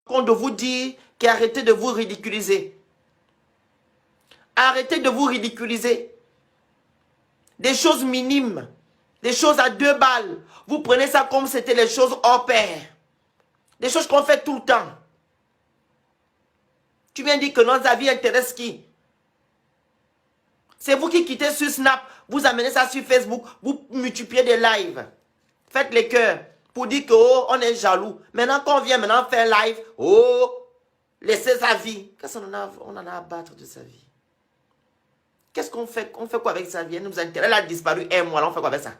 qu'on doit vous dire qu'arrêtez de vous ridiculiser. Arrêtez de vous ridiculiser. Des choses minimes, des choses à 2 balles. Vous prenez ça comme c'était les choses hors pair. Des choses qu'on fait tout le temps. Tu viens dire que notre avis intéresse qui? C'est vous qui quittez sur Snap, vous amenez ça sur Facebook, vous multipliez des lives. Faites les cœurs pour dire que oh, on est jaloux. Maintenant qu'on vient maintenant faire live, oh, laissez sa vie. Qu'est-ce qu'on en a à battre de sa vie? Qu'est-ce qu'on fait? On fait quoi avec sa vie? Elle nous intéresse. Elle a disparu un mois, là, on fait quoi avec ça?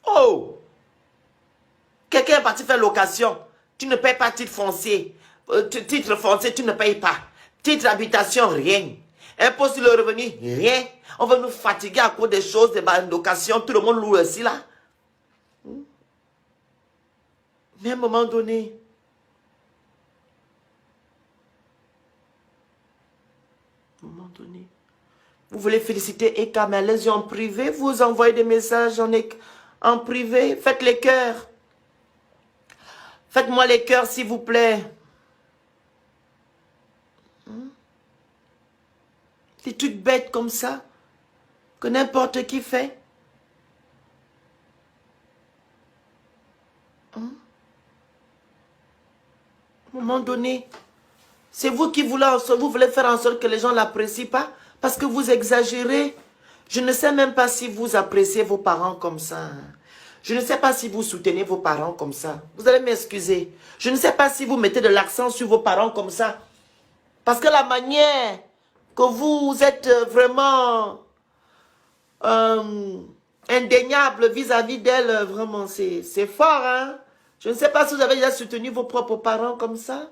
Oh! Quelqu'un est parti faire location. Tu ne payes pas titre foncier. Titre foncier, tu ne payes pas. Titre d'habitation, rien. Impôt sur le revenu, rien. On veut nous fatiguer à cause des choses, des locations. Tout le monde loue aussi là. Mais à un moment donné, vous voulez féliciter Eka, mais allez-y en privé. Vous envoyez des messages en privé. Faites les cœurs. Faites-moi les cœurs, s'il vous plaît. Des trucs bêtes comme ça, que n'importe qui fait. À un moment donné, c'est vous qui voulez faire en sorte que les gens ne l'apprécient pas, parce que vous exagérez. Je ne sais même pas si vous appréciez vos parents comme ça. Je ne sais pas si vous soutenez vos parents comme ça. Vous allez m'excuser. Je ne sais pas si vous mettez de l'accent sur vos parents comme ça. Parce que la manière que vous êtes vraiment indéniable vis-à-vis d'elle, vraiment, c'est fort, hein? Je ne sais pas si vous avez déjà soutenu vos propres parents comme ça.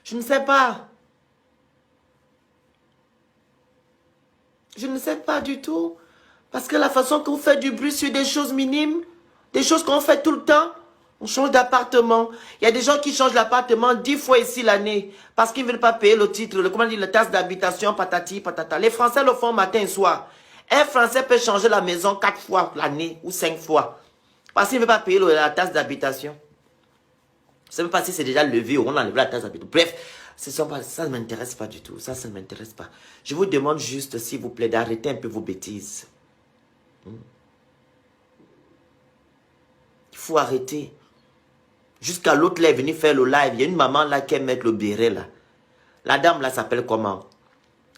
Je ne sais pas. Je ne sais pas du tout. Parce que la façon que vous faites du bruit sur des choses minimes, des choses qu'on fait tout le temps, on change d'appartement. Il y a des gens qui changent d'appartement 10 fois ici l'année parce qu'ils ne veulent pas payer le titre, comment dire, la taxe d'habitation, patati, patata. Les Français le font matin et soir. Un Français peut changer la maison 4 fois l'année ou 5 fois parce qu'il ne veut pas payer la taxe d'habitation. Je ne sais même pas si c'est déjà levé ou on a enlevé la taxe d'habitation. Bref, ça ne m'intéresse pas du tout. Ça ne m'intéresse pas. Je vous demande juste, s'il vous plaît, d'arrêter un peu vos bêtises. Il faut arrêter. Jusqu'à l'autre, là, est venue faire le live. Il y a une maman là qui aime mettre le béret là. La dame là s'appelle comment?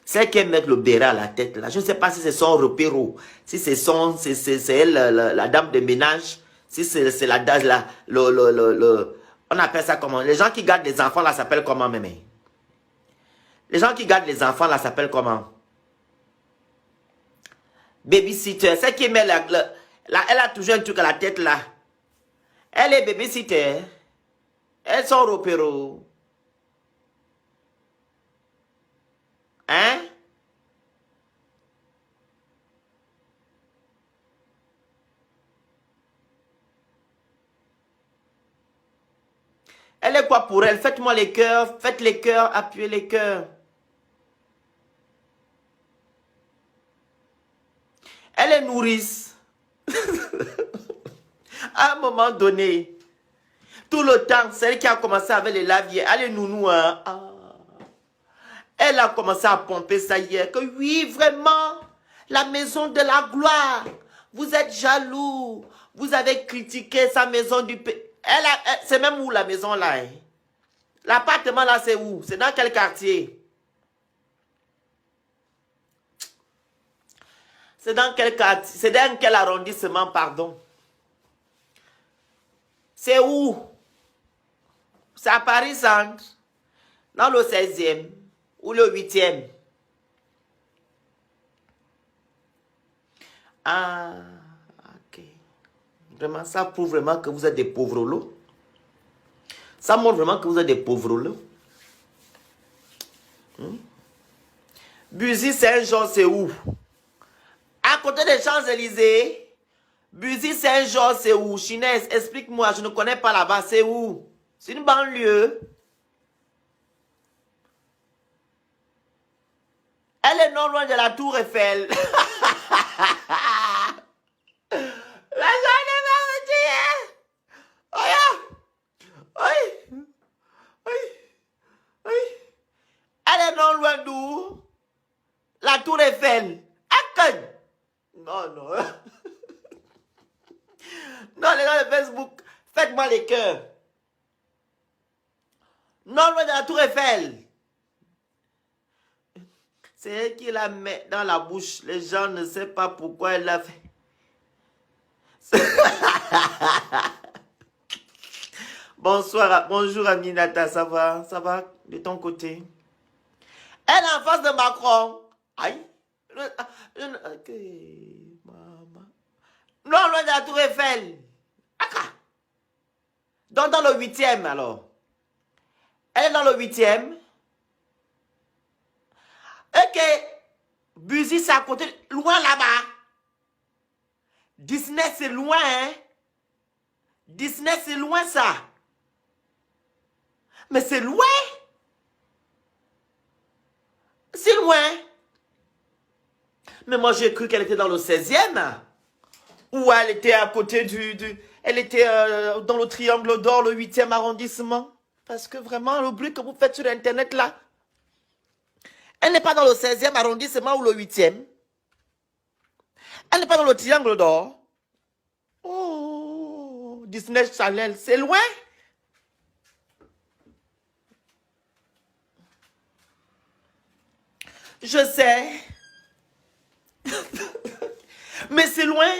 Celle qui aime mettre le béret à la tête là. Je ne sais pas si c'est son repéro. Si c'est elle, la dame de ménage. Si c'est la dame là. On appelle ça comment? Les gens qui gardent les enfants là s'appellent comment même? Les gens qui gardent les enfants là s'appellent comment? Babysitter. Celle qui met elle a toujours un truc à la tête là. Elle est babysitter. Elles sont repéro. Hein? Elle est quoi pour elle? Faites-moi les cœurs. Faites les cœurs. Appuyez les cœurs. Elle est nourrice. À un moment donné, tout le temps, celle qui a commencé avec les laviers, elle est nounou. Hein? Ah. Elle a commencé à pomper ça hier. Que oui, vraiment, la maison de la gloire. Vous êtes jaloux. Vous avez critiqué sa maison du pays. C'est même où la maison là? Hein? L'appartement là, c'est où? C'est dans quel quartier? C'est dans quel quartier? C'est dans quel arrondissement, pardon? C'est où? C'est à Paris Centre, dans le 16e ou le 8e. Ah, ok. Vraiment, ça prouve vraiment que vous êtes des pauvres lots. Ça montre vraiment que vous êtes des pauvres lots. Buzy Saint-Jean, c'est où? À côté des Champs-Élysées. Buzy Saint-Jean, c'est où? Chinès, explique-moi, je ne connais pas là-bas, c'est où? C'est une banlieue. Elle est non loin de la tour Eiffel. La journée va me tuer. Oh, oui, oui, oui. Elle est non loin d'où? La tour Eiffel. Accueille. Non, non. Non, les gens de Facebook, faites-moi les cœurs. Non loin de la tour Eiffel. C'est elle qui la met dans la bouche. Les gens ne savent pas pourquoi elle l'a fait. Bonsoir, bonjour Aminata, ça va? Ça va de ton côté? Elle est en face de Macron. Aïe. Ok, maman. Non, loin de la tour Eiffel. Aka. Donc dans le 8e alors. Elle est dans le 8e. Ok. Buzy, c'est à côté, loin là-bas. Disney, c'est loin, hein. Disney, c'est loin, ça. Mais c'est loin. C'est loin. Mais moi, j'ai cru qu'elle était dans le 16e. Ou elle était à côté elle était dans le triangle d'or, le 8e arrondissement. Parce que vraiment, le bruit que vous faites sur Internet, là, elle n'est pas dans le 16e arrondissement ou le 8e. Elle n'est pas dans le triangle d'or. Oh, Disney Channel, c'est loin. Je sais. Mais c'est loin.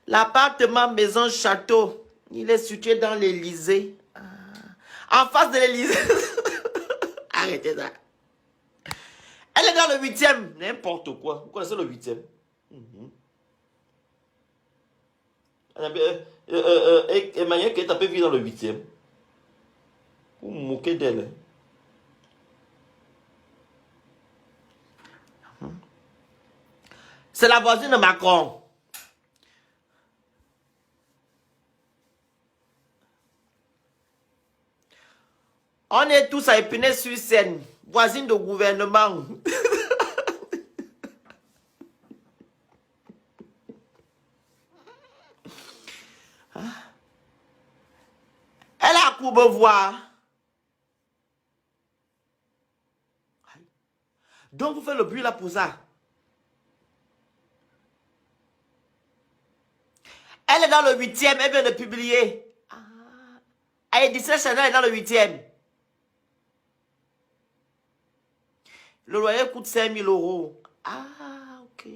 L'appartement maison château, il est situé dans l'Élysée. En face de l'Élysée. Arrêtez ça. Elle est dans le 8e. N'importe quoi. Vous connaissez le 8e? Emmanuel qui est tapé vie dans le 8e. Vous vous moquez d'elle. C'est la voisine de Macron. On est tous à Épinay-sur-Seine, voisine de gouvernement. Elle a à Courbevoie. Donc vous faites le bruit là pour ça. Elle est dans le 8e, elle vient de publier. Elle dit ça, Chanel est dans le 8e. Le loyer coûte 5 000 €. Ah, ok.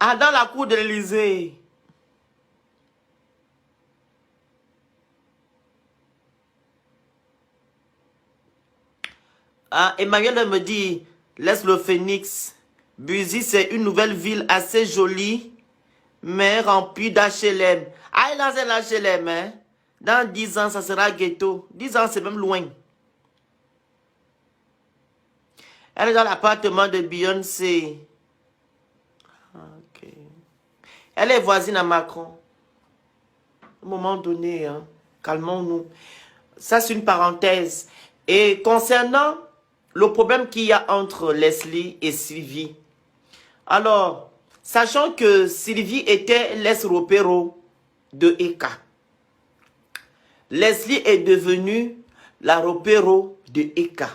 Ah, dans la cour de l'Élysée. Ah, Emmanuel me dit, laisse le Phénix. Buzy, c'est une nouvelle ville assez jolie, mais remplie d'HLM. Ah, il a un HLM, hein. Dans 10 ans, ça sera ghetto. 10 ans, c'est même loin. Elle est dans l'appartement de Beyoncé. Ok. Elle est voisine à Macron. À un moment donné, hein, calmons-nous. Ça, c'est une parenthèse. Et concernant le problème qu'il y a entre Leslie et Sylvie. Alors, sachant que Sylvie était l'ex-ropéro de Eka. Leslie est devenue la ropéro de Eka.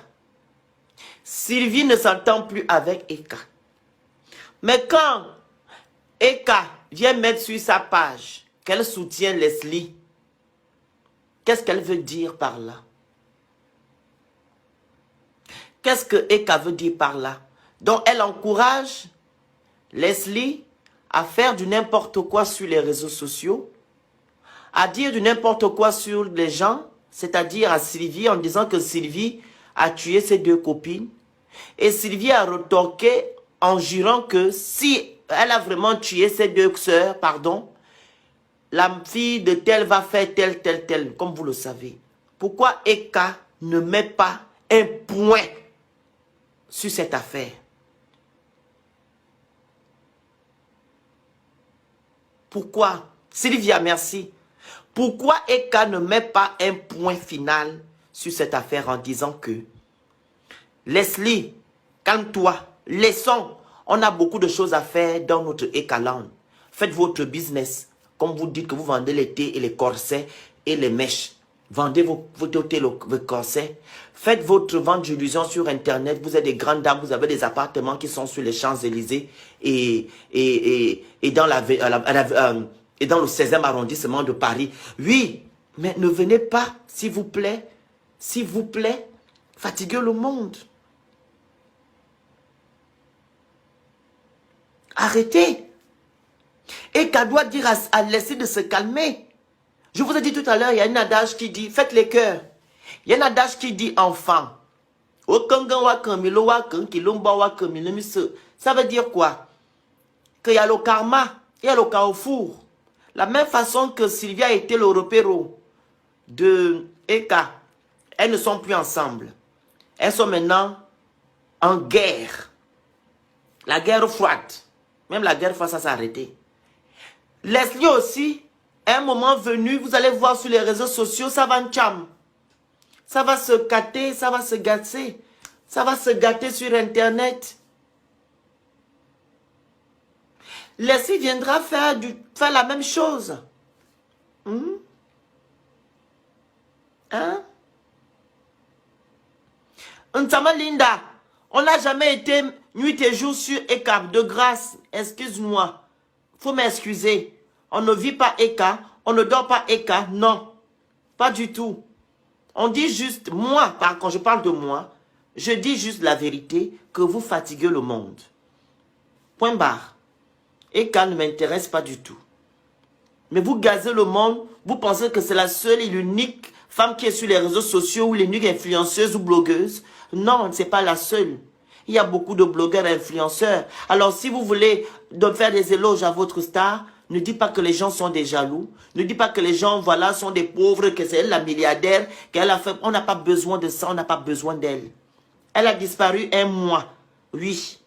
Sylvie ne s'entend plus avec Eka. Mais quand Eka vient mettre sur sa page qu'elle soutient Leslie, qu'est-ce qu'elle veut dire par là? Qu'est-ce que Eka veut dire par là? Donc, elle encourage Leslie à faire du n'importe quoi sur les réseaux sociaux, à dire du n'importe quoi sur les gens, c'est-à-dire à Sylvie, en disant que Sylvie a tué ses 2 copines. Et Sylvie a retorqué en jurant que si elle a vraiment tué ses 2 sœurs, pardon, la fille de telle va faire tel, comme vous le savez. Pourquoi Eka ne met pas un point sur cette affaire? Pourquoi? Sylvia, merci. Pourquoi Eka ne met pas un point final sur cette affaire en disant que Leslie, calme-toi, laissons. On a beaucoup de choses à faire dans notre Ekaland. Faites votre business. Comme vous dites que vous vendez les thés et les corsets et les mèches. Vendez vos thés et vos corsets. Faites votre vente d'illusions sur Internet. Vous êtes des grandes dames. Vous avez des appartements qui sont sur les Champs-Élysées et dans et dans le 16e arrondissement de Paris. Oui, mais ne venez pas, s'il vous plaît, fatiguer le monde. Arrêtez. Et qu'elle doit dire à Leslie de se calmer. Je vous ai dit tout à l'heure, il y a un adage qui dit, faites les cœurs. Il y a un adage qui dit, enfant. Ça veut dire quoi? Qu'il y a le karma, il y a le carrefour. La même façon que Sylvia était le repéro de Eka. Elles ne sont plus ensemble. Elles sont maintenant en guerre. La guerre froide. Même la guerre froide, ça s'est arrêté. Leslie aussi, à un moment venu, vous allez voir sur les réseaux sociaux, ça va en cham. Ça va se gâter, ça va se gâter. Ça va se gâter sur Internet. Leslie viendra faire la même chose. Hein? Ntama Linda, on n'a jamais été nuit et jour sur Eka. De grâce, excuse-moi. Faut m'excuser. On ne vit pas Eka, on ne dort pas Eka. Non, pas du tout. On dit juste, moi, quand je parle de moi, je dis juste la vérité, que vous fatiguez le monde. Point barre. Eka ne m'intéresse pas du tout. Mais vous gazez le monde, vous pensez que c'est la seule et l'unique femme qui est sur les réseaux sociaux ou l'unique influenceuse ou blogueuse. Non, ce n'est pas la seule. Il y a beaucoup de blogueurs et influenceurs. Alors si vous voulez faire des éloges à votre star, ne dites pas que les gens sont des jaloux. Ne dites pas que les gens, voilà, sont des pauvres, que c'est elle la milliardaire, qu'elle a fait. On n'a pas besoin de ça, on n'a pas besoin d'elle. Elle a disparu un mois. Oui.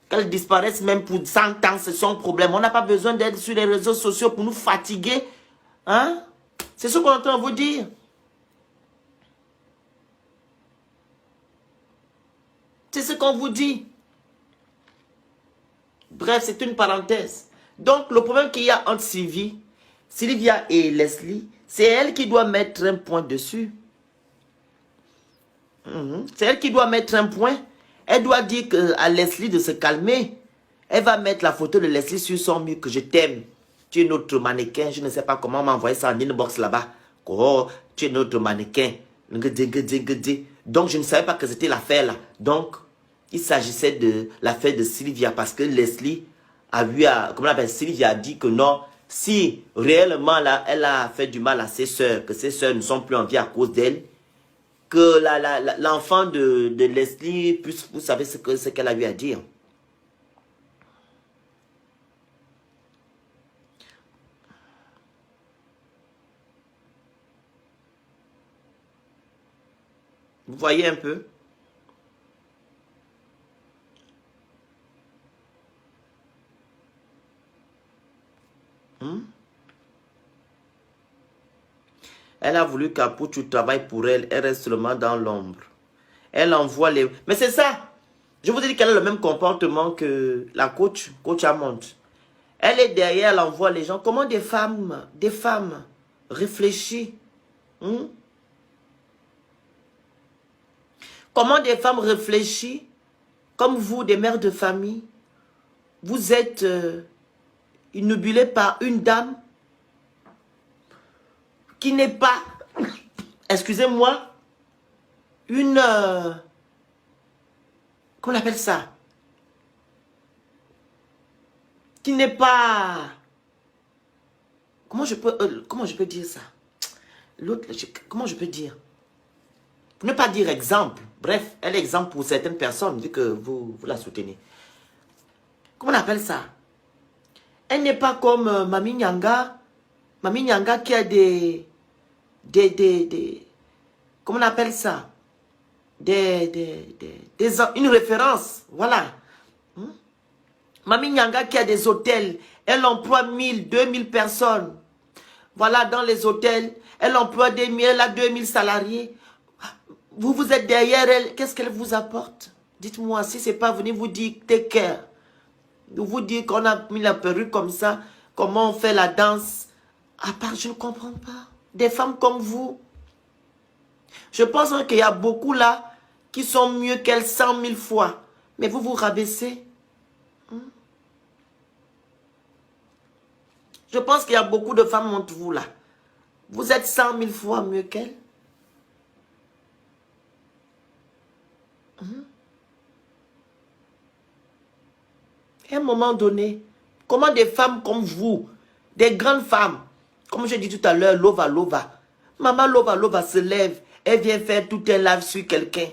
Qu'elle disparaisse même pour 100 ans, c'est son problème. On n'a pas besoin d'elle sur les réseaux sociaux pour nous fatiguer. Hein? C'est ce qu'on entend vous dire. C'est ce qu'on vous dit. Bref, c'est une parenthèse. Donc, le problème qu'il y a entre Sylvia et Leslie, c'est elle qui doit mettre un point dessus. C'est elle qui doit mettre un point. Elle doit dire à Leslie de se calmer. Elle va mettre la photo de Leslie sur son mur que je t'aime. Tu es notre mannequin. Je ne sais pas comment m'envoyer ça en inbox là-bas. Oh, tu es notre mannequin. Donc, je ne savais pas que c'était l'affaire là. Donc, il s'agissait de l'affaire de Sylvia parce que Leslie a vu, comment on appelle, Sylvia a dit que non, si réellement là, elle a fait du mal à ses soeurs, que ses soeurs ne sont plus en vie à cause d'elle, que l'enfant de Leslie puisse, vous savez ce qu'elle a eu à dire. Vous voyez un peu? Elle a voulu qu'Apouchou travaille pour elle. Elle reste seulement dans l'ombre. Elle envoie les... Mais c'est ça. Je vous ai dit qu'elle a le même comportement que la coach Amont. Elle est derrière, elle envoie les gens. Comment des femmes réfléchissent? Comment des femmes réfléchissent, comme vous, des mères de famille, vous êtes inobulées par une dame qui n'est pas, excusez-moi, une, comment on appelle ça? Qui n'est pas, comment je peux dire ça? L'autre, comment je peux dire? Pour ne pas dire exemple, bref, elle est exemple pour certaines personnes, vu que vous la soutenez. Comment on appelle ça? Elle n'est pas comme Mami Nyanga. Mami Nyanga qui a comment on appelle ça? Une référence, voilà. Mami Nyanga qui a des hôtels, elle emploie 1000, 2000 personnes Voilà, dans les hôtels, elle emploie des mille, elle a 2000 salariés. Vous, vous êtes derrière elle, qu'est-ce qu'elle vous apporte? Dites-moi, si c'est pas venir vous dire, take care. Vous dire qu'on a mis la perruque comme ça, comment on fait la danse. À part, je ne comprends pas. Des femmes comme vous. Je pense qu'il y a beaucoup là qui sont mieux qu'elle 100 000 fois. Mais vous vous rabaissez. Je pense qu'il y a beaucoup de femmes entre vous là. Vous êtes 100 000 fois mieux qu'elle. À un moment donné, comment des femmes comme vous, des grandes femmes, comme je dis tout à l'heure, Lova Lova, Maman Lova Lova se lève, elle vient faire tout un live sur quelqu'un.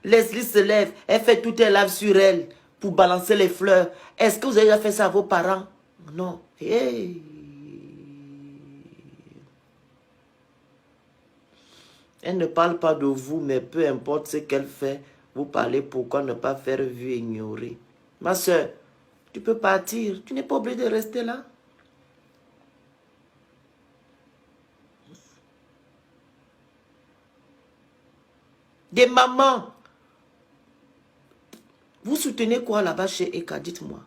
Leslie se lève, elle fait tout un live sur elle pour balancer les fleurs. Est-ce que vous avez déjà fait ça à vos parents? Non. Hey. Elle ne parle pas de vous, mais peu importe ce qu'elle fait, vous parlez pourquoi ne pas faire vu et ignorer. Ma soeur, tu peux partir. Tu n'es pas obligé de rester là. Des mamans. Vous soutenez quoi là-bas chez Eka? Dites-moi.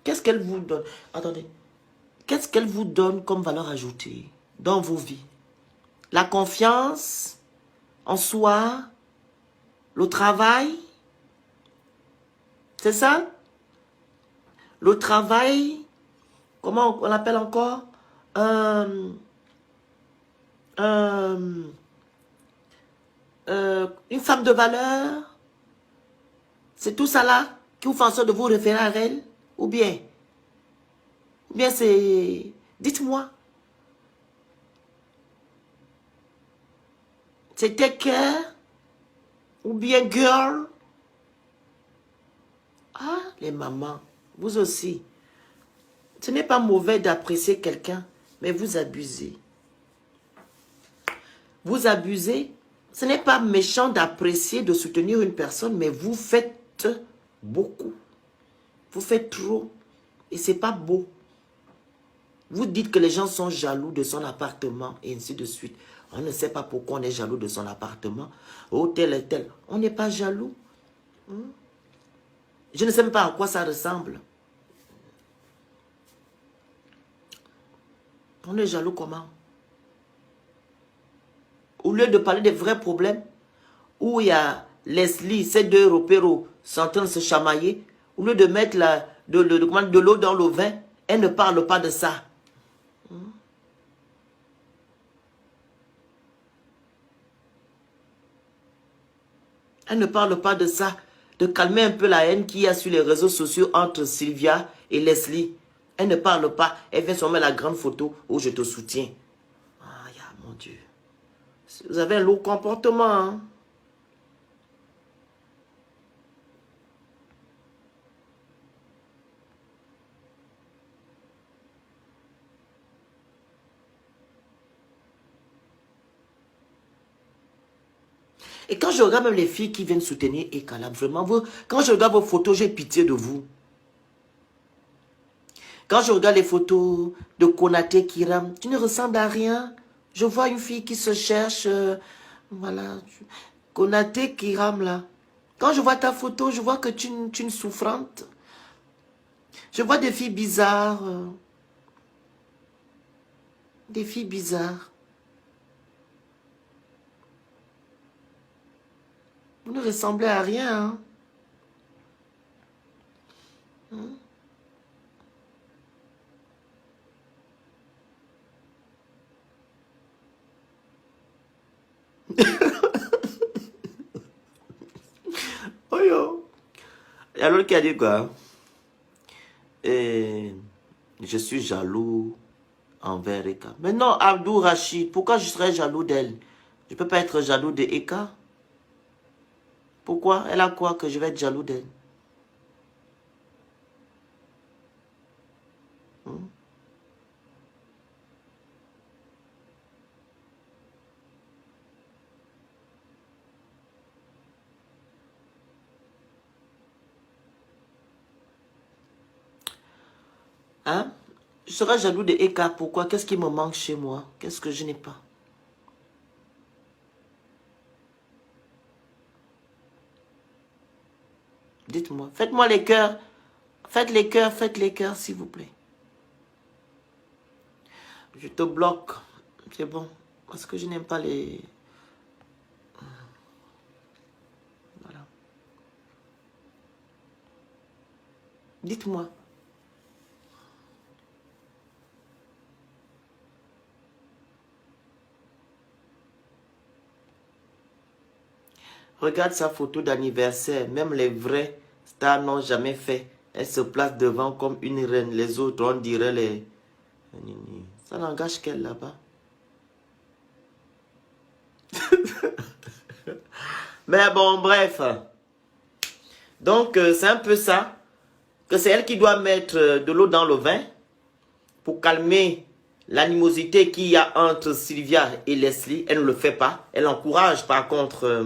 Qu'est-ce qu'elle vous donne? Attendez. Qu'est-ce qu'elle vous donne comme valeur ajoutée dans vos vies? La confiance en soi, le travail, c'est ça? Le travail, comment on l'appelle encore? Une femme de valeur. C'est tout ça là qui vous fait en sorte de vous référer à elle? Ou bien c'est... Dites-moi. C'est take care? Ou bien girl? Ah, les mamans, vous aussi. Ce n'est pas mauvais d'apprécier quelqu'un, mais vous abusez. Vous abusez. Ce n'est pas méchant d'apprécier, de soutenir une personne, mais vous faites beaucoup. Vous faites trop. Et ce n'est pas beau. Vous dites que les gens sont jaloux de son appartement et ainsi de suite. On ne sait pas pourquoi on est jaloux de son appartement. Oh, tel et tel. On n'est pas jaloux. Je ne sais même pas à quoi ça ressemble. On est jaloux comment? Au lieu de parler des vrais problèmes, où il y a Leslie, ces deux européros sont en train de se chamailler, au lieu de mettre de l'eau dans le vin, elle ne parle pas de ça. Elle ne parle pas de ça. De calmer un peu la haine qu'il y a sur les réseaux sociaux entre Sylvia et Leslie. Elle ne parle pas. Elle vient sur la grande photo où je te soutiens. Ah, mon Dieu. Vous avez un lourd comportement, hein? Et quand je regarde même les filles qui viennent soutenir Ekala, vraiment, quand je regarde vos photos, j'ai pitié de vous. Quand je regarde les photos de Konaté Kiram, tu ne ressembles à rien. Je vois une fille qui se cherche, voilà. Konaté Kiram, là. Quand je vois ta photo, je vois que tu es une souffrante. Je vois des filles bizarres. Des filles bizarres. Vous ne ressemblez à rien, hein? Oh yo. Et alors l'autre qui a dit quoi? Et je suis jaloux envers Eka. Mais non, Abdou Rachid, pourquoi je serais jaloux d'elle? Je ne peux pas être jaloux de Eka. Pourquoi? Elle a quoi que je vais être jaloux d'elle? Hein? Je serai jaloux de Eka. Pourquoi? Qu'est-ce qui me manque chez moi? Qu'est-ce que je n'ai pas? Dites-moi. Faites-moi les cœurs. Faites les cœurs, s'il vous plaît. Je te bloque. C'est bon. Parce que je n'aime pas les... Voilà. Dites-moi. Regarde sa photo d'anniversaire. Même les vrais stars n'ont jamais fait. Elle se place devant comme une reine. Les autres, on dirait les... Ça n'engage qu'elle là-bas. Mais bon, bref. Donc, c'est un peu ça. Que c'est elle qui doit mettre de l'eau dans le vin pour calmer l'animosité qu'il y a entre Sylvia et Leslie. Elle ne le fait pas. Elle encourage par contre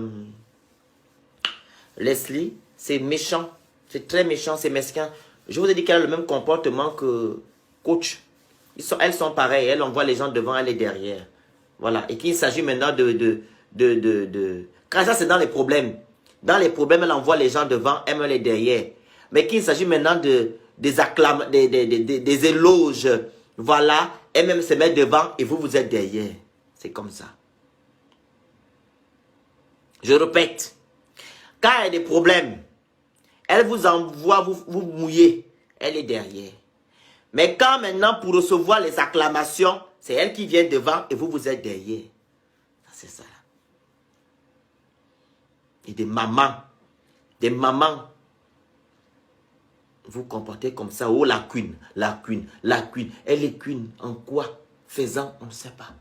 Leslie. C'est méchant. C'est très méchant, c'est mesquin. Je vous ai dit qu'elle a le même comportement que coach. Elles sont pareilles. Elle envoie les gens devant, elle est derrière. Voilà. Et qu'il s'agit maintenant Quand ça, c'est dans les problèmes. Dans les problèmes, elle envoie les gens devant, elle est derrière. Mais qu'il s'agit maintenant des éloges. Voilà. Elle-même se met devant et vous, vous êtes derrière. C'est comme ça. Je répète. Quand il y a des problèmes, elle vous envoie, vous mouiller. Elle est derrière. Mais quand maintenant, pour recevoir les acclamations, c'est elle qui vient devant et vous, vous êtes derrière. C'est ça. Et des mamans, vous comportez comme ça. Oh, la queen. Elle est queen en quoi? Faisant, on ne sait pas.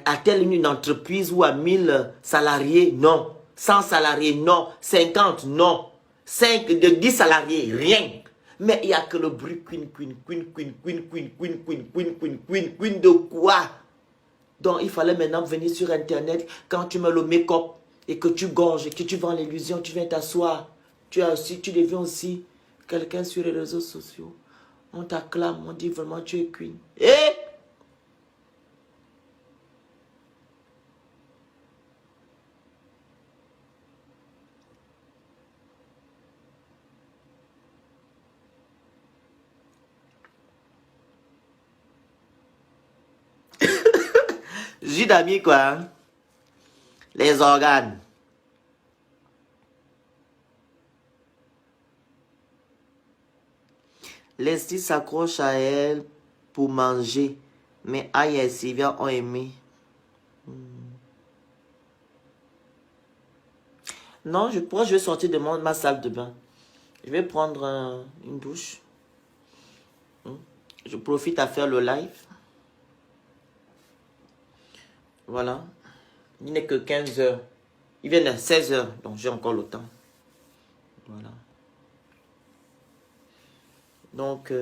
A-t-elle une entreprise où à 1000 salariés? Non. 100 salariés? Non. 50? Non. 10 salariés? Rien. Mais il n'y a que le bruit queen de quoi? Donc il fallait maintenant venir sur internet quand tu mets le make-up et que tu gorges et que tu vends l'illusion, tu viens t'asseoir. Tu deviens aussi quelqu'un sur les réseaux sociaux. On t'acclame, on dit vraiment tu es queen. Et jus d'amis quoi. Hein? Les organes. Leslie s'accroche à elle pour manger. Mais Aya et Sylvia ont aimé. Non, je vais sortir de ma salle de bain. Je vais prendre une douche. Je profite à faire le live. Voilà. Il n'est que 15 heures. Il vient à 16 heures. Donc j'ai encore le temps. Voilà. Donc,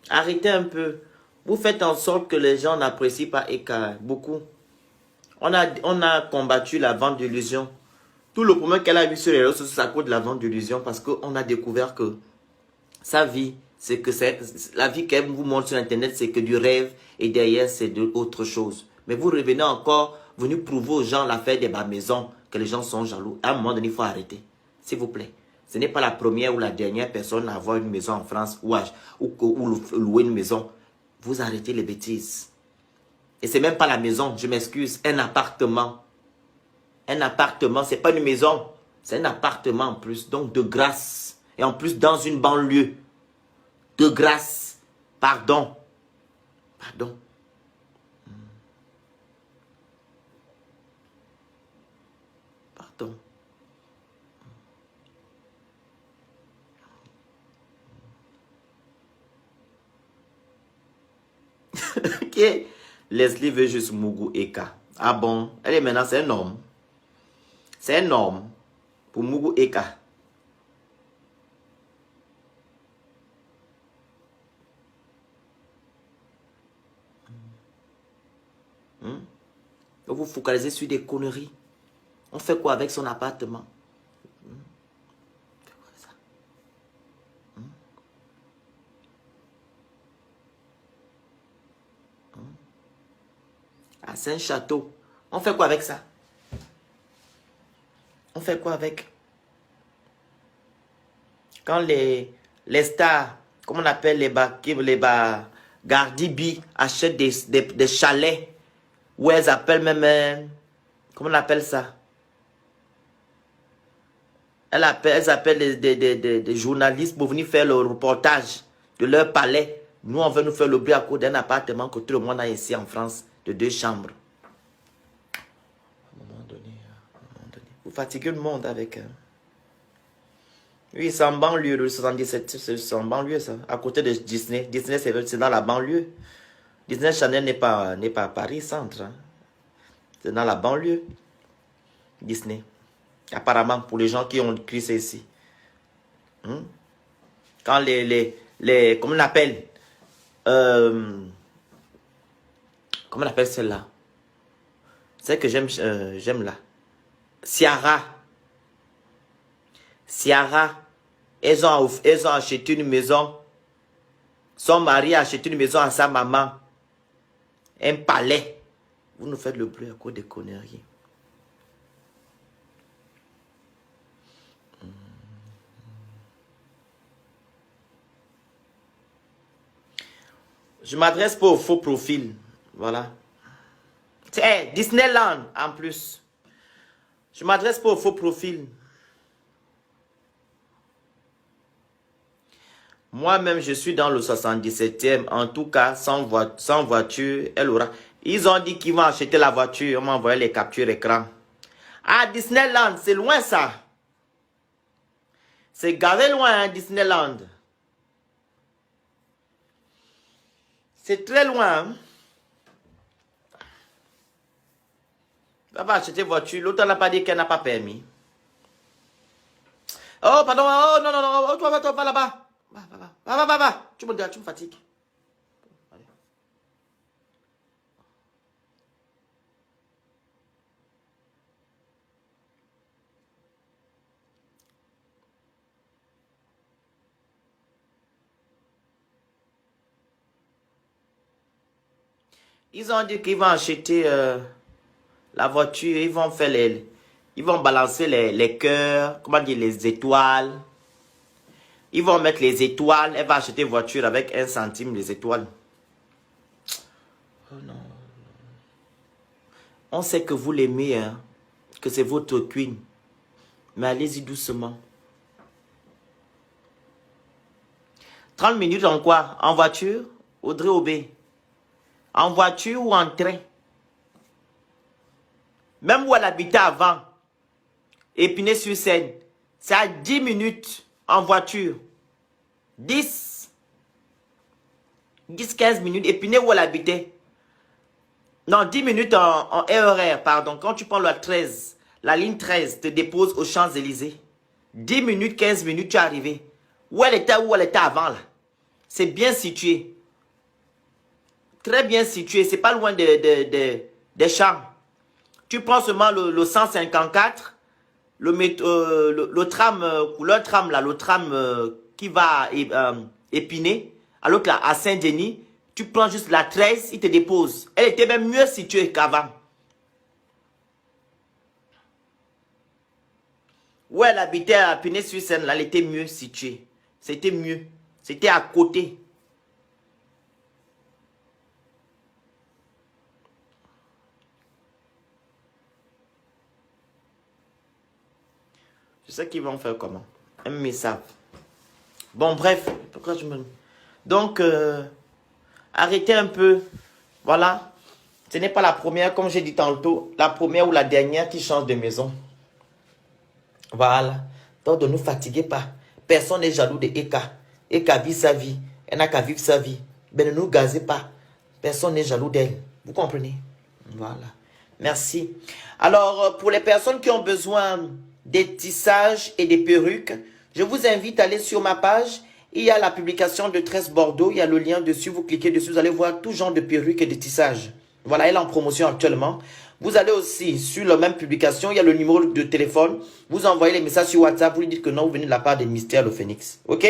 arrêtez un peu. Vous faites en sorte que les gens n'apprécient pas Eka. Beaucoup. On a combattu la vente d'illusions. Tout le problème qu'elle a eu sur les réseaux, c'est à cause de la vente d'illusions. Parce qu'on a découvert que sa vie, c'est que la vie qu'elle vous montre sur Internet, c'est que du rêve. Et derrière, c'est de autre chose. Mais vous revenez encore, venez prouver aux gens l'affaire des bas maisons, que les gens sont jaloux. À un moment donné, il faut arrêter. S'il vous plaît. Ce n'est pas la première ou la dernière personne à avoir une maison en France ou louer une maison. Vous arrêtez les bêtises. Et c'est même pas la maison, je m'excuse, un appartement. Un appartement, c'est pas une maison. C'est un appartement en plus, donc de grâce. Et en plus dans une banlieue. De grâce. Pardon. Pardon. Pardon. Ok. Leslie veut juste Mugu Eka. Ah bon? Elle est maintenant, c'est un homme. C'est un homme. Pour Mugu Eka. Vous vous focalisez sur des conneries. On fait quoi avec son appartement? Ah, c'est un château. On fait quoi avec ça? On fait quoi avec? Quand les stars, comment on appelle les Cardi B achètent des chalets où elles appellent même, comment on appelle ça? Elles appellent des journalistes pour venir faire le reportage de leur palais. Nous, on veut nous faire le bruit à cause d'un appartement que tout le monde a ici en France, de 2 chambres. À un moment donné, vous fatiguez le monde avec... Oui, c'est en banlieue, le 77, c'est en banlieue, ça. À côté de Disney. Disney, c'est dans la banlieue. Disney Channel n'est pas à Paris Centre. Hein. C'est dans la banlieue. Disney. Apparemment, pour les gens qui ont écrit ça ici. Quand comment on appelle comment on appelle celle-là? C'est que j'aime là. Ciara. Elles ont acheté une maison. Son mari a acheté une maison à sa maman. Un palais. Vous nous faites le bruit à cause des conneries. Je m'adresse pas au faux profil. Voilà. C'est Disneyland en plus. Je m'adresse pas au faux profil. Moi-même, je suis dans le 77e. En tout cas, sans voiture, elle aura... Ils ont dit qu'ils vont acheter la voiture. On m'a envoyé les captures écran. Ah, Disneyland, c'est loin ça. C'est gavé loin, hein, Disneyland. C'est très loin. Hein? Elle va acheter voiture. L'autre n'a pas dit qu'elle n'a pas permis. Oh, pardon. Oh, non, non, non. Oh, toi, va là-bas. Va. Tu me fatigues. Allez. Ils ont dit qu'ils vont acheter la voiture. Ils vont faire ils vont balancer les cœurs. Comment dire, les étoiles. Ils vont mettre les étoiles. Elle va acheter une voiture avec 1 centime les étoiles. Oh non. On sait que vous l'aimez, hein, que c'est votre queen. Mais allez-y doucement. 30 minutes en quoi? En voiture? Audrey Aubé. En voiture ou en train? Même où elle habitait avant. Épinay-sur-Seine. C'est à 10 minutes en voiture. 10-15 minutes. Épinay où elle habitait. Non, 10 minutes en RER, pardon. Quand tu prends la 13, la ligne 13 te dépose aux Champs-Élysées. 10 minutes, 15 minutes, tu es arrivé. Où elle était avant là. C'est bien situé. Très bien situé. C'est pas loin des champs. Tu prends seulement le 154, le tram, couleur tram là, le tram qui va à Épinay, alors que là, à Saint-Denis, tu prends juste la 13, il te dépose. Elle était même mieux située qu'avant. Où elle habitait à Épinay-sur-Seine, là, elle était mieux située. C'était mieux. C'était à côté. Je sais qu'ils vont faire comment. Ils savent. Bon, bref. Pourquoi je me... Donc, arrêtez un peu. Voilà. Ce n'est pas la première, comme j'ai dit tantôt, la première ou la dernière qui change de maison. Voilà. Donc, ne nous fatiguez pas. Personne n'est jaloux de Eka. Eka vit sa vie. Elle n'a qu'à vivre sa vie. Mais ne nous gazez pas. Personne n'est jaloux d'elle. Vous comprenez? Voilà. Merci. Alors, pour les personnes qui ont besoin des tissages et des perruques, je vous invite à aller sur ma page. Il y a la publication de Tresse Bordeaux. Il y a le lien dessus. Vous cliquez dessus. Vous allez voir tout genre de perruques et de tissages. Voilà, elle est en promotion actuellement. Vous allez aussi sur la même publication. Il y a le numéro de téléphone. Vous envoyez les messages sur WhatsApp. Vous lui dites que non, vous venez de la part de Mystère le Phénix. OK?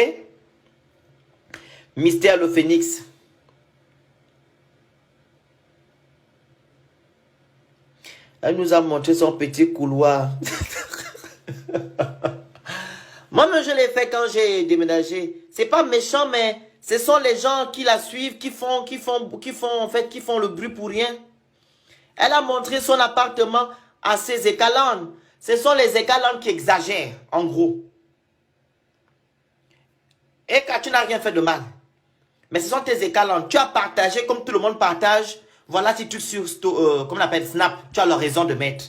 Mystère le Phénix. Elle nous a montré son petit couloir. Moi-même, je l'ai fait quand j'ai déménagé. C'est pas méchant, mais ce sont les gens qui la suivent, qui font le bruit pour rien. Elle a montré son appartement à ses écalandes. Ce sont les écalandes qui exagèrent, en gros. Et quand tu n'as rien fait de mal. Mais ce sont tes écalandes. Tu as partagé comme tout le monde partage. Voilà, si tu sur, comme on appelle Snap, tu as la raison de mettre.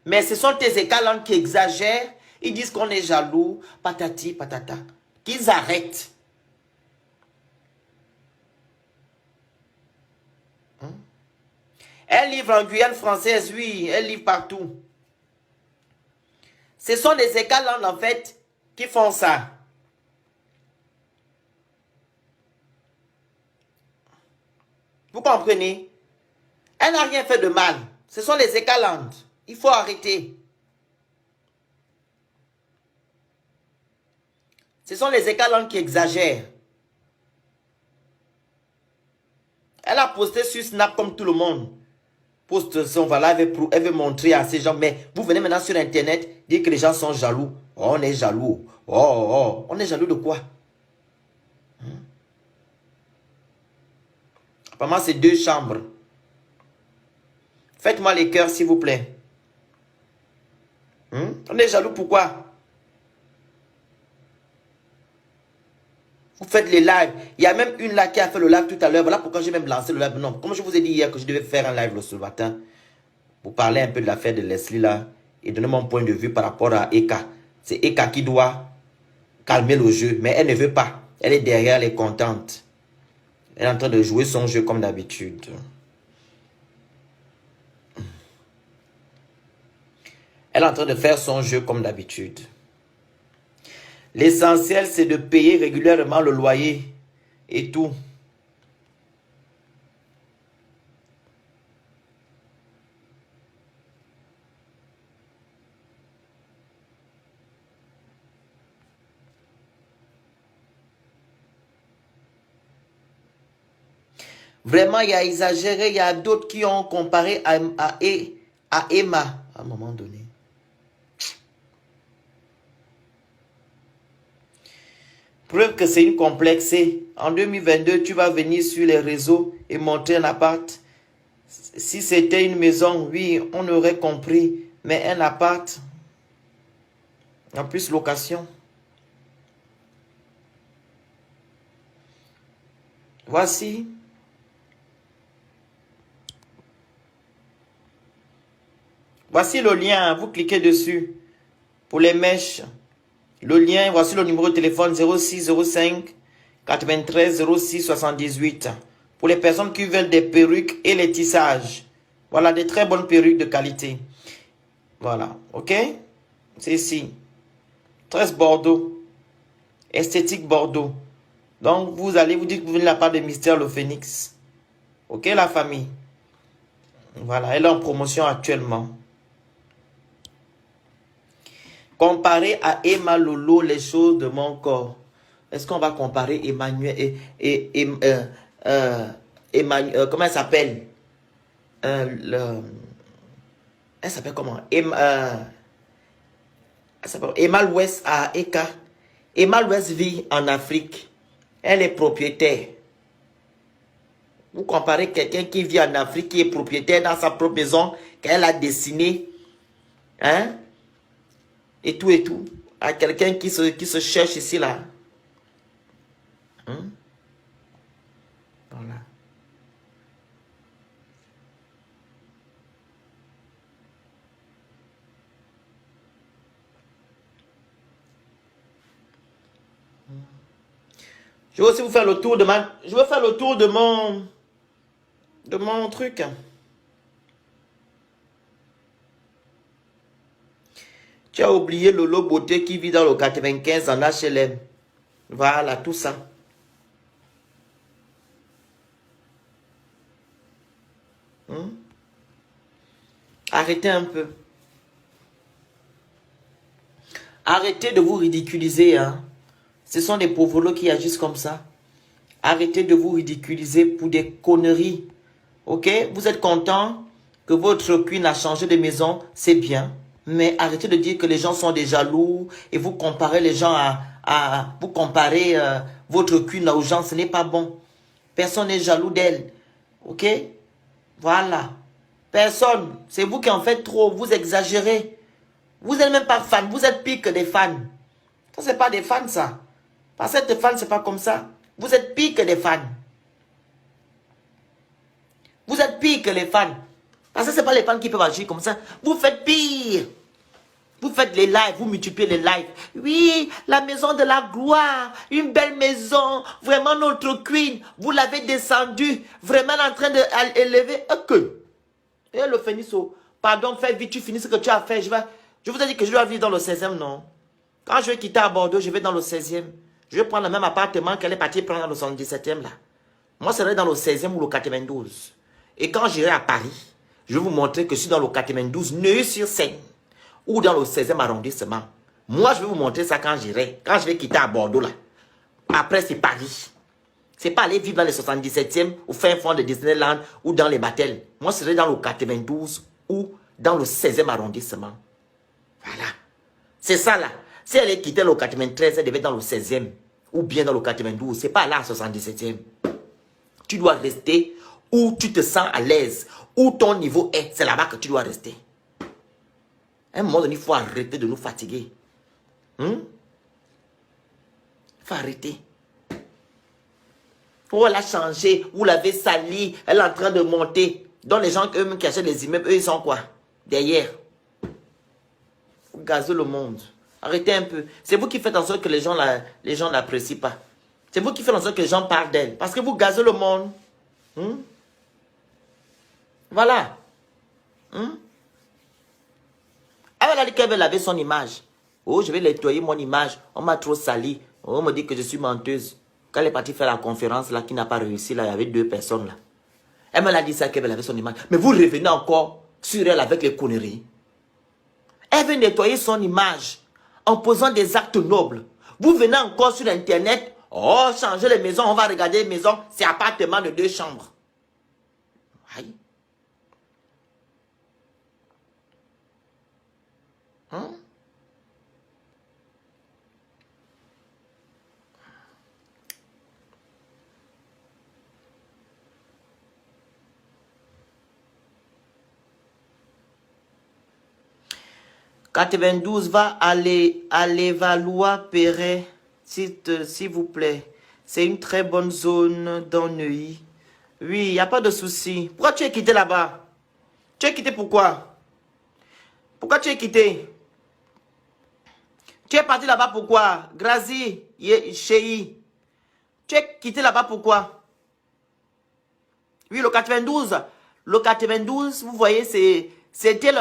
Mais ce sont tes écalandes qui exagèrent. Ils disent qu'on est jaloux, patati, patata. Qu'ils arrêtent. Elle livre en Guyane française, oui, elle livre partout. Ce sont des écalandes, en fait, qui font ça. Vous comprenez? Elle n'a rien fait de mal. Ce sont les écalandes. Il faut arrêter. Ce sont les écalandes qui exagèrent. Elle a posté sur Snap comme tout le monde. Poste son, voilà, elle veut montrer à ces gens. Mais vous venez maintenant sur Internet dire que les gens sont jaloux. Oh, on est jaloux. Oh, on est jaloux de quoi? Apparemment, c'est 2 chambres. Faites-moi les cœurs, s'il vous plaît. On est jaloux, pourquoi? Vous faites les lives. Il y a même une là qui a fait le live tout à l'heure. Voilà pourquoi j'ai même lancé le live. Non, comme je vous ai dit hier que je devais faire un live ce matin. Pour parler un peu de l'affaire de Leslie là. Et donner mon point de vue par rapport à Eka. C'est Eka qui doit calmer le jeu. Mais elle ne veut pas. Elle est derrière, elle est contente. Elle est en train de jouer son jeu comme d'habitude. Elle est en train de faire son jeu comme d'habitude. L'essentiel, c'est de payer régulièrement le loyer et tout. Vraiment, il y a exagéré. Il y a d'autres qui ont comparé à Emma à un moment donné. Preuve que c'est une complexée. En 2022, tu vas venir sur les réseaux et montrer un appart. Si c'était une maison, oui, on aurait compris. Mais un appart, en plus location. Voici. Voici le lien. Vous cliquez dessus. Pour les mèches. Le lien, voici le numéro de téléphone 0605 93 06 78. Pour les personnes qui veulent des perruques et les tissages. Voilà, des très bonnes perruques de qualité. Voilà, ok? C'est ici. 13 Bordeaux. Esthétique Bordeaux. Donc, vous allez vous dire que vous venez de la part de Mystère le Phénix. Ok, la famille? Voilà, elle est en promotion actuellement. Comparer à Emma Lolo les choses de mon corps. Est-ce qu'on va comparer Emmanuel Emmanuel, comment elle s'appelle? Elle s'appelle comment? Elle s'appelle Emma West à Eka. Emma West vit en Afrique. Elle est propriétaire. Vous comparez quelqu'un qui vit en Afrique, qui est propriétaire dans sa propre maison, qu'elle a dessinée, hein? Et tout, à quelqu'un qui se cherche ici, là. Voilà. Je vais aussi vous faire le tour de je vais faire le tour de mon truc. Tu as oublié Lolo Beauté qui vit dans le 95 en HLM. Voilà, tout ça. Arrêtez un peu. Arrêtez de vous ridiculiser. Hein. Ce sont des pauvres qui agissent comme ça. Arrêtez de vous ridiculiser pour des conneries. Ok? Vous êtes content? que votre queen a changé de maison, c'est bien. Mais arrêtez de dire que les gens sont des jaloux et vous comparez les gens vous comparez votre queen aux gens, ce n'est pas bon. Personne n'est jaloux d'elle. Ok? Voilà. Personne. C'est vous qui en faites trop. Vous exagérez. Vous n'êtes même pas fan. Vous êtes pire que des fans. Ça, c'est pas des fans, ça. Parce que être fan, c'est pas comme ça. Vous êtes pire que des fans. Vous êtes pire que les fans. Parce que ce n'est pas les fans qui peuvent agir comme ça. Vous faites pire. Vous faites les lives, vous multipliez les lives. Oui, la maison de la gloire, une belle maison, vraiment notre queen, vous l'avez descendue, vraiment en train d'élever. Ok. Et le Phénisso, pardon, fais vite, tu finis ce que tu as fait. Je vous ai dit que je dois vivre dans le 16e, non? Quand je vais quitter à Bordeaux, je vais dans le 16e. Je vais prendre le même appartement qu'elle est partie prendre dans le 77e, là. Moi, je serai dans le 16e ou le 92. Et quand j'irai à Paris, je vais vous montrer que je suis dans le 92, Neuilly-sur-Seine, ou dans le 16e arrondissement. Moi, je vais vous montrer ça quand j'irai. Quand je vais quitter à Bordeaux, là. Après, c'est Paris. C'est pas aller vivre dans le 77e, ou fin fond de Disneyland, ou dans les Battles. Moi, je serai dans le 92, ou dans le 16e arrondissement. Voilà. C'est ça, là. Si elle est quittée le 93, elle devait être dans le 16e, ou bien dans le 92. C'est pas là, 77e. Tu dois rester où tu te sens à l'aise, où ton niveau est. C'est là-bas que tu dois rester. À un moment donné, il faut arrêter de nous fatiguer. Il faut arrêter. Oh, elle a changé, vous l'avez sali, elle est en train de monter. Donc les gens eux-mêmes qui achètent les immeubles, eux, ils sont quoi? Derrière. Vous gazez le monde. Arrêtez un peu. C'est vous qui faites en sorte que les gens n'apprécient pas. C'est vous qui faites en sorte que les gens parlent d'elle. Parce que vous gazez le monde. Voilà. Elle a dit qu'elle veut laver son image. Oh, je vais nettoyer mon image. On m'a trop sali. Oh, on me dit que je suis menteuse. Quand elle est partie faire la conférence là, qui n'a pas réussi, là, il y avait 2 personnes là. Elle me l'a dit ça qu'elle veut laver son image. Mais vous revenez encore sur elle avec les conneries. Elle veut nettoyer son image en posant des actes nobles. Vous venez encore sur Internet. Oh, changer les maisons. On va regarder les maisons. C'est appartement de 2 chambres. Aïe. « 92 va aller à Levallois-Perret, s'il vous plaît. C'est une très bonne zone dans Neuilly. Oui, il n'y a pas de souci. Pourquoi tu es quitté là-bas? Tu es quitté pourquoi? Pourquoi tu es quitté? Tu es parti là-bas pourquoi? Grazi, Chéi. Tu es quitté là-bas pourquoi? Oui, le 92. Le 92, vous voyez, c'était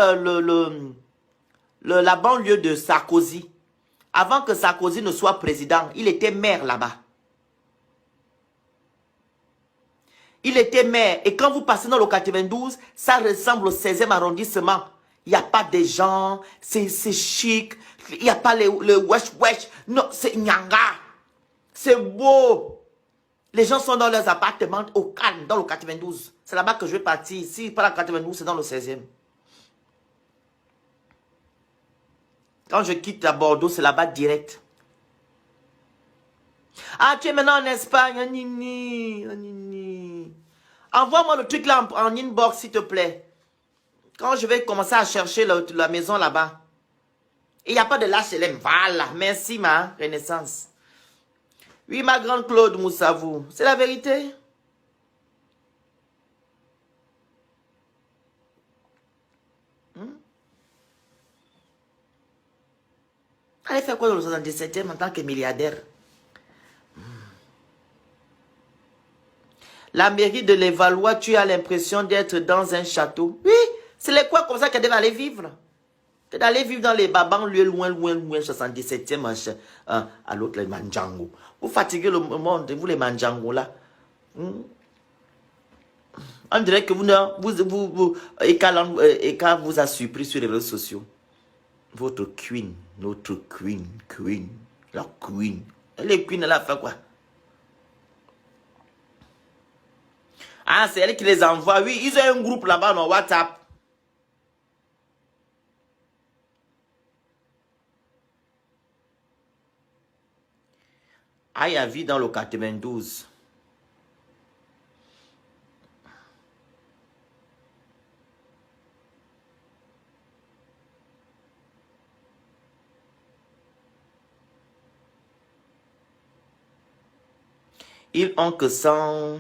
la banlieue de Sarkozy. Avant que Sarkozy ne soit président, il était maire là-bas. Il était maire. Et quand vous passez dans le 92, ça ressemble au 16e arrondissement. Il n'y a pas de gens, c'est chic. Il n'y a pas le wesh. Non, c'est nyanga. C'est beau. Les gens sont dans leurs appartements au calme, dans le 92. C'est là-bas que je vais partir. Si pas le 92, c'est dans le 16e. Quand je quitte à Bordeaux, c'est là-bas direct. Ah, tu es maintenant en Espagne. Envoie-moi le truc là en inbox, s'il te plaît. Quand je vais commencer à chercher la maison là-bas. Il n'y a pas de l'HLM. Voilà. Merci, ma Renaissance. Oui, ma grande Claude Moussavou. C'est la vérité. Allez faire quoi dans le 77e en tant que milliardaire? La mairie de Levallois, tu as l'impression d'être dans un château. Oui, c'est les quoi comme ça qu'elle devait aller vivre. C'est d'aller vivre dans les banlieues loin, 77e, à l'autre, les Mandjango. Vous fatiguez le monde, vous les Mandjango là. On dirait que Eka vous a surpris sur les réseaux sociaux. Votre queen, notre queen, la queen. Les queen, elle a fait quoi? Ah, c'est elle qui les envoie. Oui, ils ont un groupe là-bas dans WhatsApp. Aïe à vie dans le 92. Ils ont que 100...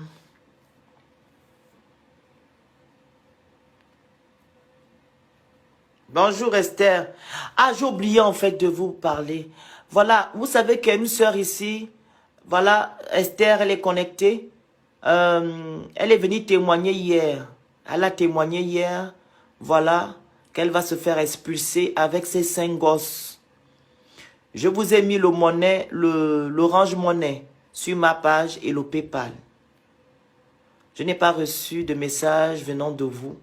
Bonjour Esther. Ah, j'ai oublié en fait de vous parler. Voilà, vous savez qu'il y a une sœur ici. Voilà, Esther, elle est connectée. Elle est venue témoigner hier. Elle a témoigné hier. Voilà, qu'elle va se faire expulser avec ses 5 gosses. Je vous ai mis le monnaie, l'Orange Monnaie sur ma page et le PayPal. Je n'ai pas reçu de message venant de vous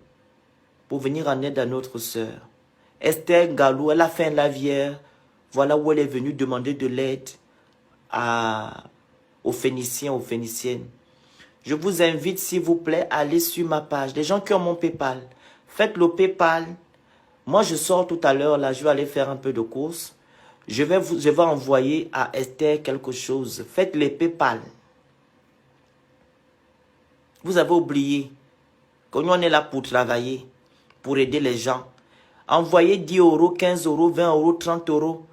pour venir en aide à notre sœur. Esther Galou, elle a fait un lavière. Voilà où elle est venue demander de l'aide aux Phéniciens, aux Phéniciennes. Je vous invite, s'il vous plaît, à aller sur ma page. Les gens qui ont mon PayPal, faites le PayPal. Moi, je sors tout à l'heure, là, je vais aller faire un peu de course. Je vais envoyer à Esther quelque chose. Faites les PayPal. Vous avez oublié qu'on est là pour travailler, pour aider les gens. Envoyez 10 euros, 15 euros, 20 euros, 30 euros.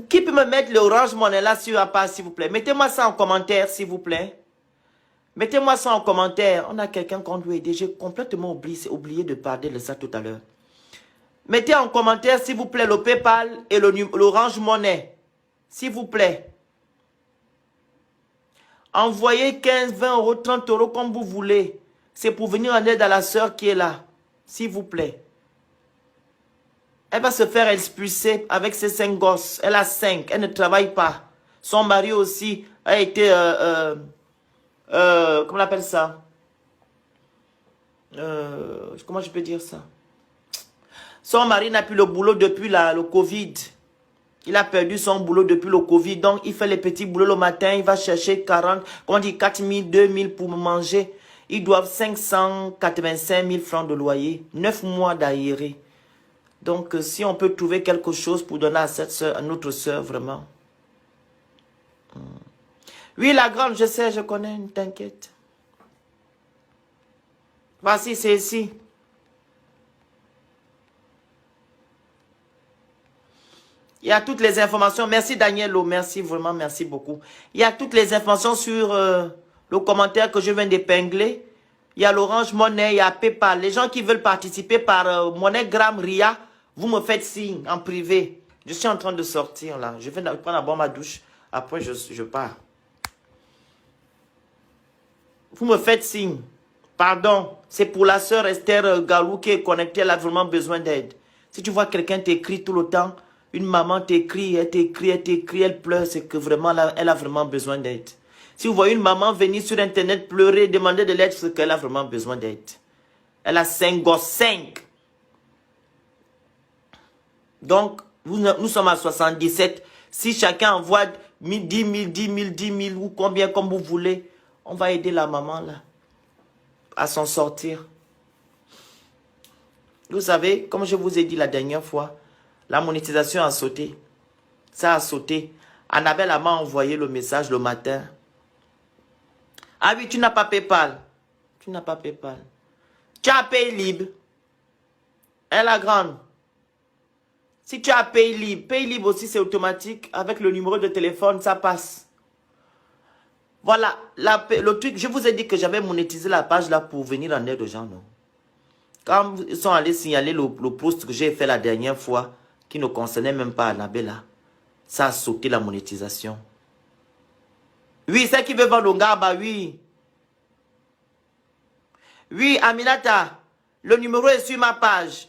Qui peut me mettre l'Orange Money là sur la page, s'il vous plaît? Mettez-moi ça en commentaire, s'il vous plaît. Mettez-moi ça en commentaire. On a quelqu'un qu'on doit aider. J'ai complètement oublié de parler de ça tout à l'heure. Mettez en commentaire, s'il vous plaît, le PayPal et l'Orange Money. S'il vous plaît. Envoyez 15, 20 euros, 30 euros comme vous voulez. C'est pour venir en aide à la sœur qui est là. S'il vous plaît. Elle va se faire expulser avec ses 5 gosses. Elle a 5. Elle ne travaille pas. Son mari aussi a été... comment on appelle ça? Comment je peux dire ça? Son mari n'a plus le boulot depuis le Covid. Il a perdu son boulot depuis le Covid. Donc, il fait les petits boulots le matin. Il va chercher 40, comment on dit, 4 000, 2 000 pour manger. Ils doivent 585 000 francs de loyer. 9 mois d'aéré. Donc, si on peut trouver quelque chose pour donner à cette soeur, à notre soeur, vraiment. Oui, la grande, je sais, je connais, ne t'inquiète. Voici, c'est ici. Il y a toutes les informations. Merci Danielo, merci vraiment, merci beaucoup. Il y a toutes les informations sur le commentaire que je viens d'épingler. Il y a l'Orange Money, il y a PayPal. Les gens qui veulent participer par MoneyGram, RIA, vous me faites signe en privé. Je suis en train de sortir là. Je viens de prendre d'abord ma douche. Après, je pars. Vous me faites signe. Pardon, c'est pour la sœur Esther Galou qui est connectée. Elle a vraiment besoin d'aide. Si tu vois quelqu'un t'écrit tout le temps, une maman t'écrit, elle t'écrit, elle pleure, c'est que vraiment, elle a vraiment besoin d'aide. Si vous voyez une maman venir sur Internet pleurer, demander de l'aide, c'est qu'elle a vraiment besoin d'aide. Elle a 5 gosses, 5. Donc, nous sommes à 77. Si chacun envoie 10 000, 10 000, 10 000 ou combien comme vous voulez, on va aider la maman là à s'en sortir. Vous savez, comme je vous ai dit la dernière fois, la monétisation a sauté. Ça a sauté. Annabelle m'a envoyé le message le matin. Ah oui, tu n'as pas PayPal. Tu n'as pas PayPal. Tu as Paylib. Elle la grande. Si tu as Paylib aussi c'est automatique. Avec le numéro de téléphone, ça passe. Voilà, le truc, je vous ai dit que j'avais monétisé la page là pour venir en aide aux gens, non? Quand ils sont allés signaler le post que j'ai fait la dernière fois, qui ne concernait même pas Annabella, ça a sauté la monétisation. Oui, c'est qui veut vendre Ngaba, oui. Oui, Aminata, le numéro est sur ma page.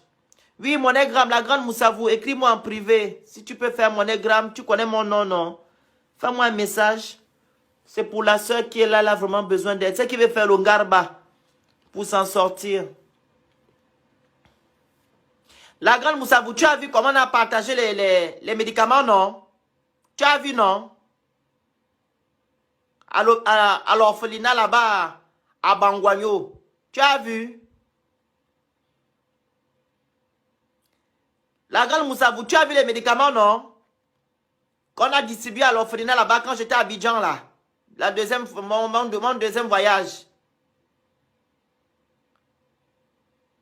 Oui, MoneyGram, la grande Moussavou, écris-moi en privé. Si tu peux faire MoneyGram, tu connais mon nom, non? Fais-moi un message. C'est pour la soeur qui est là, elle a vraiment besoin d'aide. C'est qui veut faire le Ngarba pour s'en sortir. La grande Moussavou, tu as vu comment on a partagé les médicaments, non? Tu as vu, non? À l'orphelinat là-bas, à Bangwanyo. Tu as vu? La grande Moussavou, tu as vu les médicaments, non? qu'on a distribué à l'orphelinat là-bas quand j'étais à Abidjan là. Mon deuxième voyage.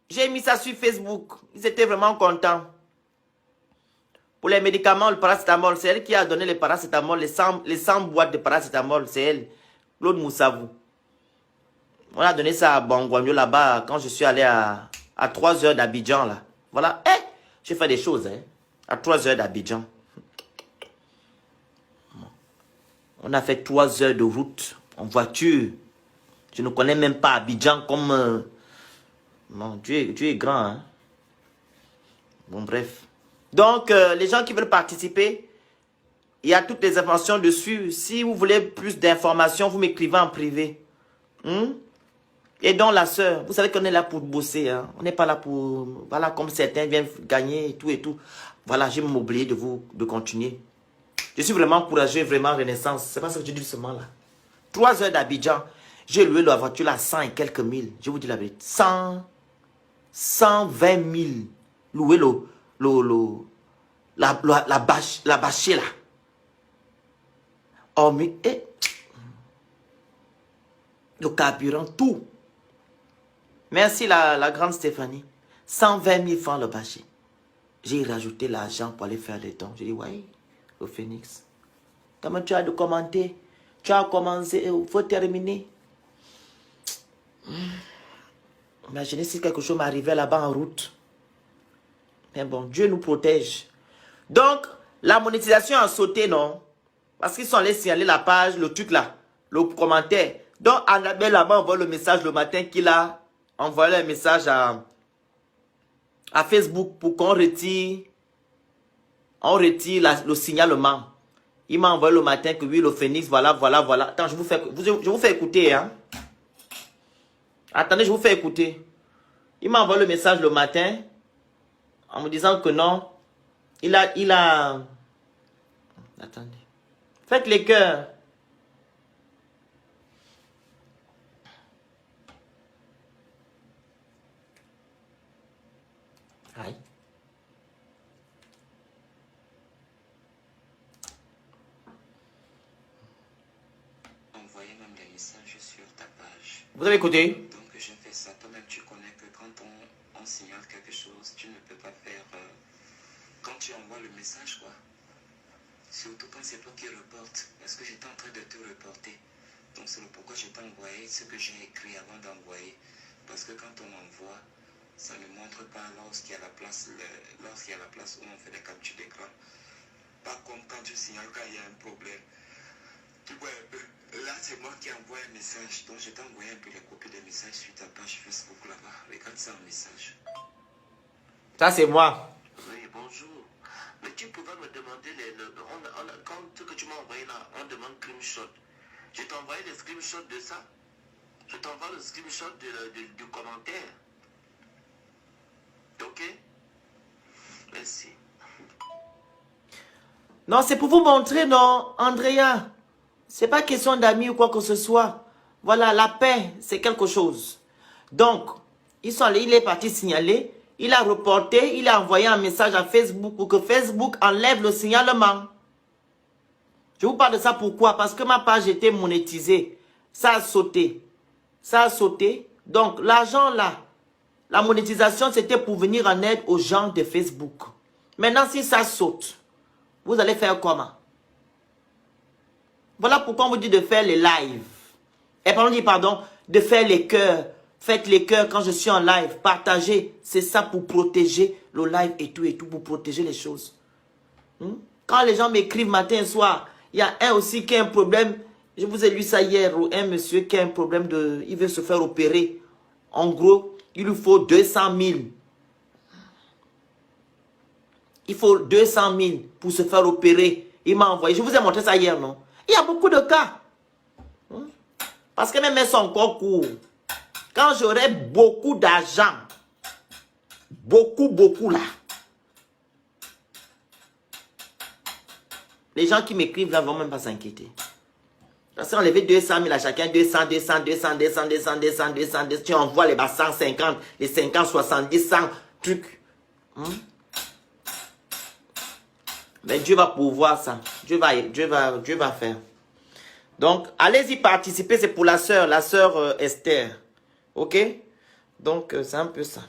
J'ai mis ça sur Facebook. Ils étaient vraiment contents. Pour les médicaments, le paracétamol, c'est elle qui a donné les paracétamol, les 100 boîtes de paracétamol, c'est elle. Claude Moussavou. On a donné ça à Bangouagno là-bas quand je suis allé à 3 heures d'Abidjan là. Voilà. Eh, j'ai fait des choses, hein. À 3 heures d'Abidjan. On a fait 3 heures de route en voiture. Je ne connais même pas Abidjan comme... Non, Dieu est grand, hein. Bon, bref. Donc, les gens qui veulent participer, il y a toutes les informations dessus. Si vous voulez plus d'informations, vous m'écrivez en privé. Et donc, la sœur, vous savez qu'on est là pour bosser. Hein? On n'est pas là pour... Voilà, comme certains viennent gagner et tout et tout. Voilà, j'ai oublié de continuer. Je suis vraiment courageux, vraiment renaissance. C'est pas ce que je dis seulement là. 3 heures d'Abidjan. J'ai loué la voiture là, 100 et quelques mille. Je vous dis la vérité. 120 000. Louer la bâchée là. Oh mais, le carburant, tout. Merci la grande Stéphanie. 120 000 francs le bâché. J'ai rajouté l'argent pour aller faire les dons. J'ai dit, ouais, au Phoenix. Comment tu as de commenter? Tu as commencé, il faut terminer. Imaginez si quelque chose m'arrivait là-bas en route. Mais bon, Dieu nous protège. Donc, la monétisation a sauté, non? Parce qu'ils sont allés signaler la page, le truc là, le commentaire. Donc, Annabelle là-bas envoie le message le matin qu'il a envoyé un message à Facebook pour qu'on retire, le signalement. Il m'a envoyé le matin que oui, le Phoenix, voilà. Attends, je vous fais écouter, hein. Attendez, je vous fais écouter. Il m'a envoyé le message le matin en me disant que non, il a... Attendez. Faites les cœurs. Aïe. Envoyer même les messages sur ta page. Vous avez écouté? Donc je fais ça. Toi-même tu connais que quand on signale quelque chose, tu ne peux pas faire quand tu envoies le message quoi. Surtout quand c'est toi qui reportes. Parce que j'étais en train de te reporter. Donc c'est le pourquoi je t'ai envoyé ce que j'ai écrit avant d'envoyer. Parce que quand on envoie, ça ne montre pas lorsqu'il y a la place, où on fait des captures d'écran. Pas comme quand tu signales quand il y a un problème. Tu vois un peu. Là, c'est moi qui envoie un message. Donc, je t'ai envoyé un peu les copies des messages sur ta page Facebook là-bas. Regarde ça en message. Ça, c'est moi. Oui, bonjour. Mais tu pouvais me demander, quand ce que tu m'as envoyé là, on demande screenshot. Je t'ai envoyé le screenshot de ça. Je t'envoie le screenshot du commentaire. Ok? Merci. Non, c'est pour vous montrer, non, Andrea. C'est pas question d'amis ou quoi que ce soit. Voilà, la paix, c'est quelque chose. Donc, ils sont allés, il est parti signaler. Il a reporté, il a envoyé un message à Facebook pour que Facebook enlève le signalement. Je vous parle de ça pourquoi? Parce que ma page était monétisée. Ça a sauté. Ça a sauté. Donc, l'argent là, la monétisation, c'était pour venir en aide aux gens de Facebook. Maintenant, si ça saute, vous allez faire comment? Voilà pourquoi on vous dit de faire les lives. Et pardon, de faire les cœurs. Faites les cœurs quand je suis en live. Partagez. C'est ça pour protéger le live et tout, pour protéger les choses. Quand les gens m'écrivent matin et soir, il y a un aussi qui a un problème. Je vous ai lu ça hier. Un monsieur qui a un problème de... Il veut se faire opérer. En gros, il lui faut 200 000. Il faut 200 000 pour se faire opérer. Il m'a envoyé. Je vous ai montré ça hier, non? Il y a beaucoup de cas. Parce que mes mains sont encore courtes. Quand j'aurai beaucoup d'argent, beaucoup là, les gens qui m'écrivent là ne vont même pas s'inquiéter. Parce qu'on enlever 200 000 à chacun, 200, tu envoies les bas 150, les 50, 70, 100 trucs. Mais Dieu va pouvoir ça. Dieu va faire. Donc, allez-y participer. C'est pour la sœur Esther. Ok? Donc, c'est un peu ça.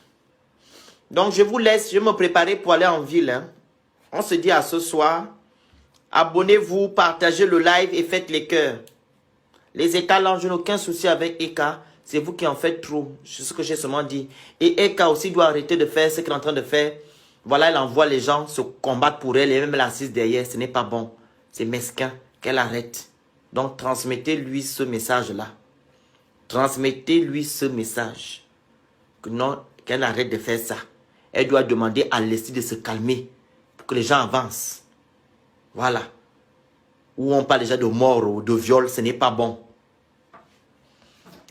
Donc, je vous laisse. Je vais me préparer pour aller en ville. Hein. On se dit à ce soir. Abonnez-vous, partagez le live et faites les cœurs. Les Eka, là, je n'ai aucun souci avec Eka. C'est vous qui en faites trop. C'est ce que j'ai seulement dit. Et Eka aussi doit arrêter de faire ce qu'elle est en train de faire. Voilà, elle envoie les gens se combattre pour elle et même l'assise derrière. Ce n'est pas bon. C'est mesquin. Qu'elle arrête. Donc, transmettez-lui ce message-là. Transmettez-lui ce message. Que non, qu'elle arrête de faire ça. Elle doit demander à l'esprit de se calmer pour que les gens avancent. Voilà. Où on parle déjà de mort ou de viol, ce n'est pas bon.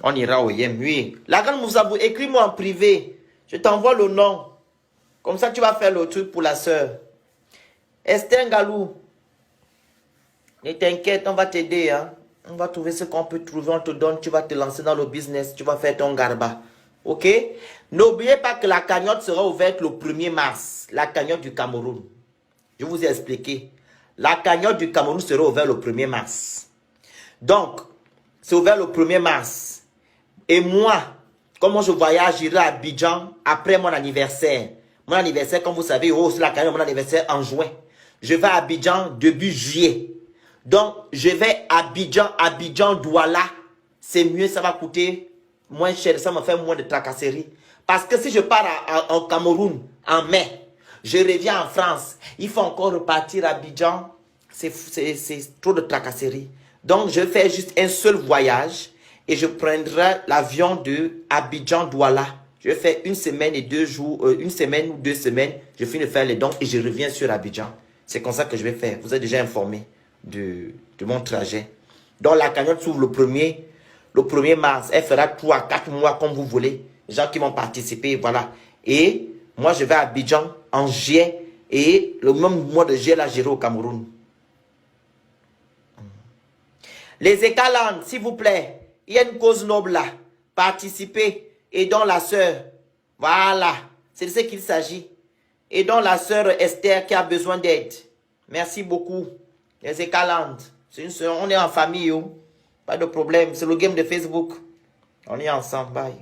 On ira au Yem, oui. La grande Moussabou, écris-moi en privé. Je t'envoie le nom. Comme ça, tu vas faire le truc pour la sœur. Esther Galou. Ne t'inquiète, on va t'aider. Hein? On va trouver ce qu'on peut trouver. On te donne, tu vas te lancer dans le business. Tu vas faire ton garba. Ok? N'oubliez pas que la cagnotte sera ouverte le 1er mars. La cagnotte du Cameroun. Je vous ai expliqué. La cagnotte du Cameroun sera ouverte le 1er mars. Donc, c'est ouvert le 1er mars. Et moi, comment je voyage, j'irai à Abidjan après mon anniversaire. Mon anniversaire, comme vous savez, c'est la cagnotte de mon anniversaire en juin. Je vais à Abidjan début juillet. Donc, je vais à Abidjan, Douala. C'est mieux, ça va coûter moins cher, ça me fait moins de tracasseries. Parce que si je pars au Cameroun en mai, je reviens en France, il faut encore repartir à Abidjan. C'est trop de tracasseries. Donc, je fais juste un seul voyage et je prendrai l'avion de Abidjan-Douala. Je fais une semaine et 2 jours, une semaine ou 2 semaines. Je finis de faire les dons et je reviens sur Abidjan. C'est comme ça que je vais faire. Vous êtes déjà informé de mon trajet. Donc, la cagnotte s'ouvre le 1er mars. Elle fera 3 à 4 mois comme vous voulez. Les gens qui vont participer, voilà. Et moi, je vais à Abidjan en juillet. Et le même mois de juillet, là, j'irai au Cameroun. Les Ekaland, s'il vous plaît, il y a une cause noble là. Participez. Aidons la sœur. Voilà. C'est de ce qu'il s'agit. Aidons la sœur Esther qui a besoin d'aide. Merci beaucoup. Les Ekaland. C'est une sœur. On est en famille. Oh. Pas de problème. C'est le game de Facebook. On est ensemble. Bye.